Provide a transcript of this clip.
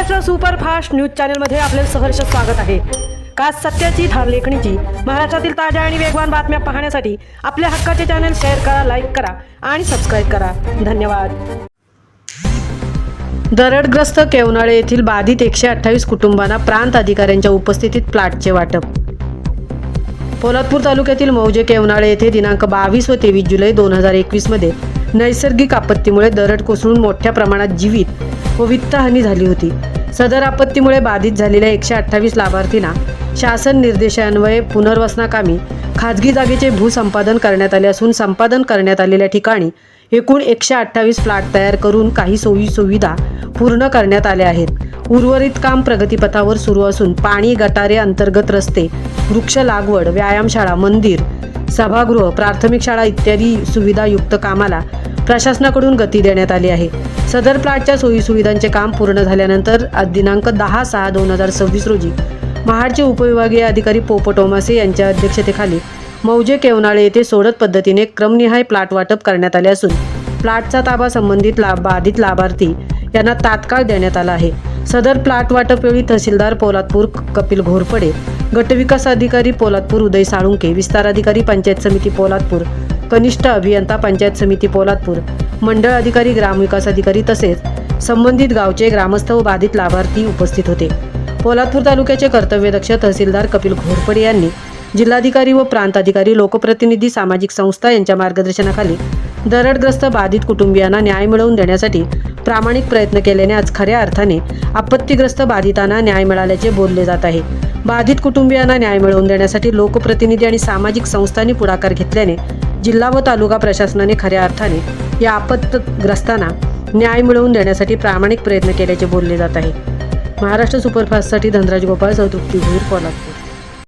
Maharashtra superfast news चॅनलमध्ये आपले सहर्ष स्वागत आहे। खास सत्याची धार लेखणीची महाराष्ट्रातील ताज्या आणि वेगवान बातम्या पाहण्यासाठी आपल्या हक्काचे चॅनल शेअर करा, लाईक करा आणि सबस्क्राईब करा। धन्यवाद। दरडग्रस्त केवनाळे येथील बाधित 128 कुटुंबांना प्रांत अधिकाऱ्यांच्या उपस्थितीत प्लॉटचे वाटप। पोलादपूर तालुक्यातील मौजे केवनाळे येथे दिनांक 22 व 23 जुलै 2021 मध्ये नैसर्गिक आपत्तीमुळे दरड कोसळून मोठ्या प्रमाणात जीवित व वित्तहानी झाली होती। सदर आपत्तीमुळे बाधित झालेल्या 128 लाभार्थींना शासन निर्देशान्वये पुनर्वसनाकामी खाजगी जागेचे भूसंपादन करण्यात आले असून संपादन करण्यात आलेल्या ठिकाणी एकूण 128 प्लॉट तयार करून काही सोयी सुविधा पूर्ण करण्यात आल्या आहेत। उर्वरित काम प्रगतीपथावर सुरू असून पाणी, गटारे, अंतर्गत रस्ते, वृक्ष लागवड, व्यायामशाळा, मंदिर, सभागृह, प्राथमिक शाळा इत्यादी सुविधायुक्त कामाला प्रशासनाकडून गती देण्यात आली आहे। सदर प्लॉटच्या सोयी सुविधांचे काम पूर्ण झाल्यानंतर दिनांक 10/6/2026 रोजी महाडचे उपविभागीय अधिकारी पोपट ओमासे यांच्या अध्यक्षतेखाली मौजे केवनाळे येथे सोडत पद्धतीने क्रमनिहाय प्लॉट वाटप करण्यात आले असून प्लॉटचा ताबा संबंधित बाधित लाभार्थी यांना तात्काळ देण्यात आला आहे। सदर प्लॉट वाटप वेळी तहसीलदार पोलादपूर कपिल घोरपडे, गटविकास अधिकारी पोलादपूर उदय साळुंके, विस्तार अधिकारी पंचायत समिती पोलादपूर, कनिष्ठ अभियंता पंचायत समिती पोलादपूर, मंडळ अधिकारी, ग्रामविकास अधिकारी तसेच संबंधित गावचे ग्रामस्थ व बाधित लाभार्थी उपस्थित होते। पोलादपूर तालुक्याचे कर्तव्यदक्ष तहसीलदार कपिल घोरपडे यांनी जिल्हाधिकारी व प्रांत अधिकारी, लोकप्रतिनिधी, सामाजिक संस्था यांच्या मार्गदर्शनाखाली दरडग्रस्त बाधित कुटुंबियांना न्याय मिळवून देण्यासाठी प्रामाणिक प्रयत्न केल्याने आज खऱ्या अर्थाने आपत्तीग्रस्त बाधितांना न्याय मिळाल्याचे बोलले जात आहे। बाधित कुटुंबियांना न्याय मिळवून देण्यासाठी लोकप्रतिनिधी आणि सामाजिक संस्थांनी पुढाकार घेतल्याने जिल्हा व तालुका प्रशासनाने खऱ्या अर्थाने या आपत्तीग्रस्तांना न्याय मिळवून देण्यासाठी प्रामाणिक प्रयत्न केल्याचे बोलले जात आहे। महाराष्ट्र सुपरफास्टसाठी धनराज गोपाळ, तृप्ती भूर, पोलादपूर।